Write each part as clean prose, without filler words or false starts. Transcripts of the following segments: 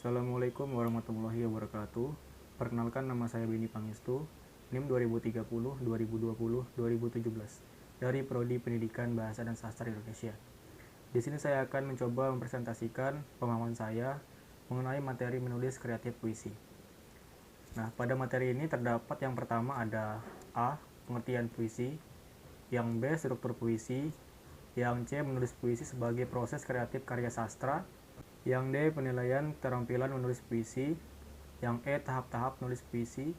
Assalamualaikum warahmatullahi wabarakatuh. Perkenalkan, nama saya Beni Pangestu, NIM 2030, 2020, 2017 dari Prodi Pendidikan Bahasa dan Sastra Indonesia. Di sini saya akan mencoba mempresentasikan pemahaman saya mengenai materi menulis kreatif puisi. Nah, pada materi ini terdapat yang pertama ada A. Pengertian puisi, yang B. Struktur puisi, yang C. Menulis puisi sebagai proses kreatif karya sastra, yang D. Penilaian keterampilan menulis puisi, yang E. Tahap-tahap menulis puisi,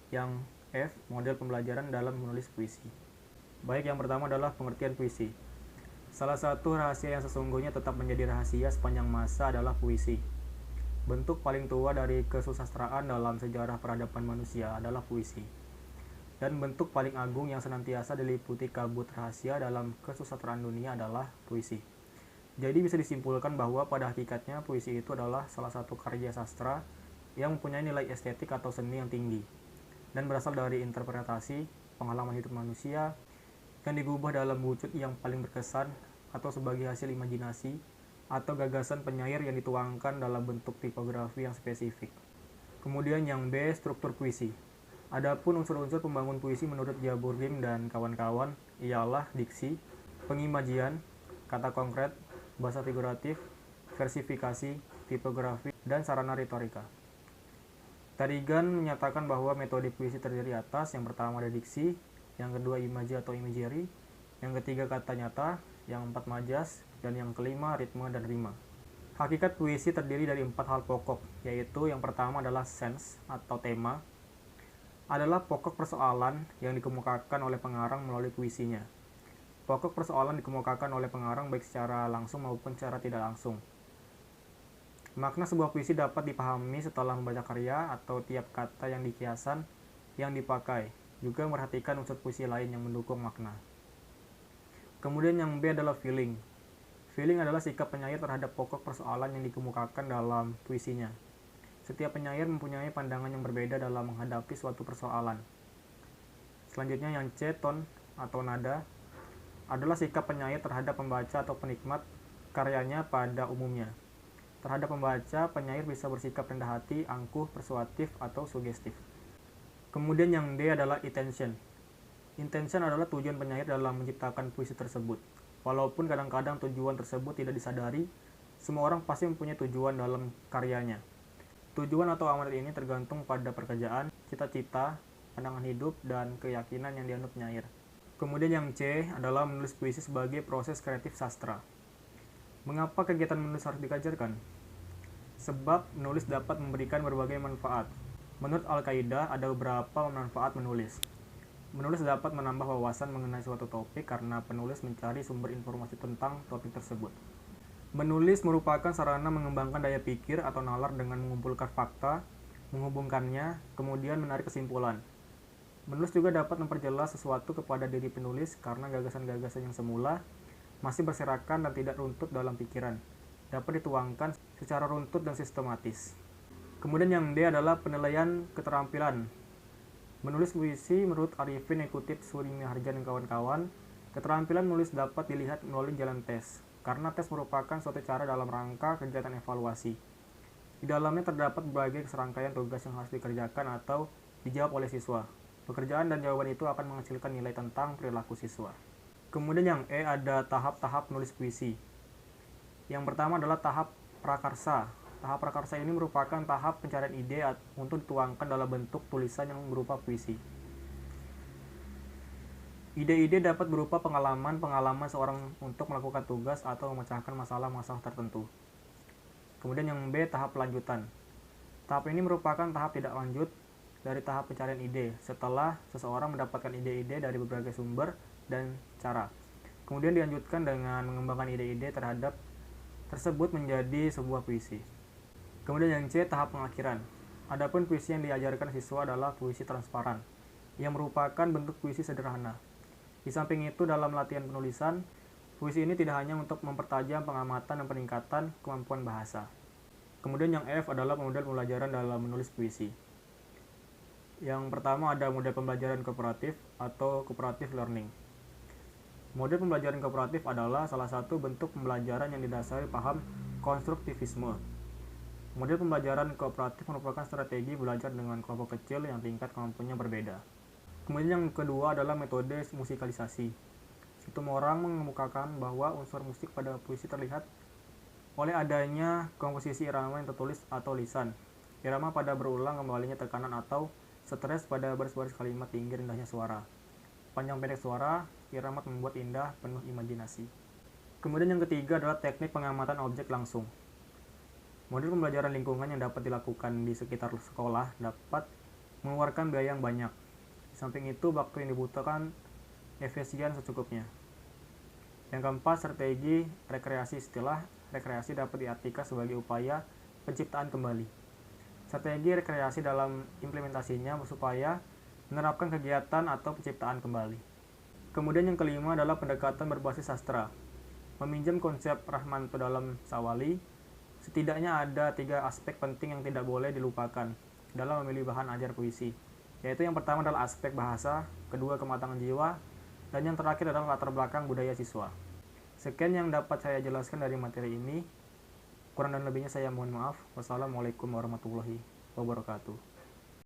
yang F. Model pembelajaran dalam menulis puisi. Baik, yang pertama adalah pengertian puisi. Salah satu rahasia yang sesungguhnya tetap menjadi rahasia sepanjang masa adalah puisi. Bentuk paling tua dari kesusastraan dalam sejarah peradaban manusia adalah puisi. Dan bentuk paling agung yang senantiasa diliputi kabut rahasia dalam kesusastraan dunia adalah puisi. Jadi bisa disimpulkan bahwa pada hakikatnya puisi itu adalah salah satu karya sastra yang mempunyai nilai estetik atau seni yang tinggi dan berasal dari interpretasi pengalaman hidup manusia yang digubah dalam wujud yang paling berkesan atau sebagai hasil imajinasi atau gagasan penyair yang dituangkan dalam bentuk tipografi yang spesifik. Kemudian yang B, struktur puisi. Adapun unsur-unsur pembangun puisi menurut Jaburdim dan kawan-kawan ialah diksi, pengimajian, kata konkret, bahasa figuratif, versifikasi, tipografi, dan sarana retorika. Tarigan menyatakan bahwa metode puisi terdiri atas yang pertama ada diksi, yang kedua imaji atau imagery, yang ketiga kata nyata, yang empat majas, dan yang kelima ritme dan rima. Hakikat puisi terdiri dari empat hal pokok, yaitu yang pertama adalah sense atau tema, adalah pokok persoalan yang dikemukakan oleh pengarang melalui puisinya. Pokok persoalan dikemukakan oleh pengarang baik secara langsung maupun secara tidak langsung. Makna sebuah puisi dapat dipahami setelah membaca karya atau tiap kata yang dikiasan yang dipakai, juga memperhatikan unsur puisi lain yang mendukung makna. Kemudian yang B adalah feeling. Feeling adalah sikap penyair terhadap pokok persoalan yang dikemukakan dalam puisinya. Setiap penyair mempunyai pandangan yang berbeda dalam menghadapi suatu persoalan. Selanjutnya yang C, tone atau nada, adalah sikap penyair terhadap pembaca atau penikmat karyanya pada umumnya. Terhadap pembaca, penyair bisa bersikap rendah hati, angkuh, persuasif, atau sugestif. Kemudian yang D adalah intention. Intention adalah tujuan penyair dalam menciptakan puisi tersebut. Walaupun kadang-kadang tujuan tersebut tidak disadari, semua orang pasti mempunyai tujuan dalam karyanya. Tujuan atau amanat ini tergantung pada pekerjaan, cita-cita, pandangan hidup, dan keyakinan yang dianut penyair. Kemudian yang C adalah menulis puisi sebagai proses kreatif sastra. Mengapa kegiatan menulis harus dikajarkan? Sebab menulis dapat memberikan berbagai manfaat. Menurut Al-Qaeda, ada beberapa manfaat menulis. Menulis dapat menambah wawasan mengenai suatu topik karena penulis mencari sumber informasi tentang topik tersebut. Menulis merupakan sarana mengembangkan daya pikir atau nalar dengan mengumpulkan fakta, menghubungkannya, kemudian menarik kesimpulan. Menulis juga dapat memperjelas sesuatu kepada diri penulis karena gagasan-gagasan yang semula masih berserakan dan tidak runtut dalam pikiran, dapat dituangkan secara runtut dan sistematis. Kemudian yang D adalah penilaian keterampilan. Menulis puisi menurut Arifin yang kutip Surimi Harjan dan kawan-kawan, keterampilan menulis dapat dilihat melalui jalan tes, karena tes merupakan suatu cara dalam rangka kegiatan evaluasi. Di dalamnya terdapat berbagai serangkaian tugas yang harus dikerjakan atau dijawab oleh siswa. Pekerjaan dan jawaban itu akan menghasilkan nilai tentang perilaku siswa. Kemudian yang E ada tahap-tahap menulis puisi. Yang pertama adalah tahap prakarsa. Tahap prakarsa ini merupakan tahap pencarian ide untuk dituangkan dalam bentuk tulisan yang berupa puisi. Ide-ide dapat berupa pengalaman seorang untuk melakukan tugas atau memecahkan masalah-masalah tertentu. Kemudian yang B, tahap lanjutan. Tahap ini merupakan tahap tidak lanjut dari tahap pencarian ide, setelah seseorang mendapatkan ide-ide dari berbagai sumber dan cara. Kemudian dilanjutkan dengan mengembangkan ide-ide terhadap tersebut menjadi sebuah puisi. Kemudian yang C, tahap pengakhiran. Adapun puisi yang diajarkan siswa adalah puisi transparan, yang merupakan bentuk puisi sederhana. Di samping itu, dalam latihan penulisan, puisi ini tidak hanya untuk mempertajam pengamatan dan peningkatan kemampuan bahasa. Kemudian yang F adalah model pembelajaran dalam menulis puisi. Yang pertama ada model pembelajaran kooperatif atau cooperative learning. Model pembelajaran kooperatif adalah salah satu bentuk pembelajaran yang didasari paham konstruktivisme. Model pembelajaran kooperatif merupakan strategi belajar dengan kelompok kecil yang tingkat kemampuannya berbeda. Kemudian yang kedua adalah metode musikalisasi. Situmorang mengemukakan bahwa unsur musik pada puisi terlihat oleh adanya komposisi irama yang tertulis atau lisan. Irama pada berulang kembalinya tekanan atau stres pada baris-baris kalimat tinggi rendahnya suara. Panjang pendek suara, irama membuat indah, penuh imajinasi. Kemudian yang ketiga adalah teknik pengamatan objek langsung. Model pembelajaran lingkungan yang dapat dilakukan di sekitar sekolah dapat mengeluarkan biaya yang banyak. Di samping itu, waktu yang dibutuhkan efisien secukupnya. Yang keempat, strategi rekreasi. Istilah rekreasi dapat diartikan sebagai upaya penciptaan kembali. Strategi rekreasi dalam implementasinya supaya menerapkan kegiatan atau penciptaan kembali. Kemudian yang kelima adalah pendekatan berbasis sastra. Meminjam konsep Rahmanto dalam Sawali, setidaknya ada 3 aspek penting yang tidak boleh dilupakan dalam memilih bahan ajar puisi, yaitu yang pertama adalah aspek bahasa, kedua kematangan jiwa, dan yang terakhir adalah latar belakang budaya siswa. Sekian yang dapat saya jelaskan dari materi ini. Kurang dan lebihnya saya mohon maaf. Wassalamualaikum warahmatullahi wabarakatuh.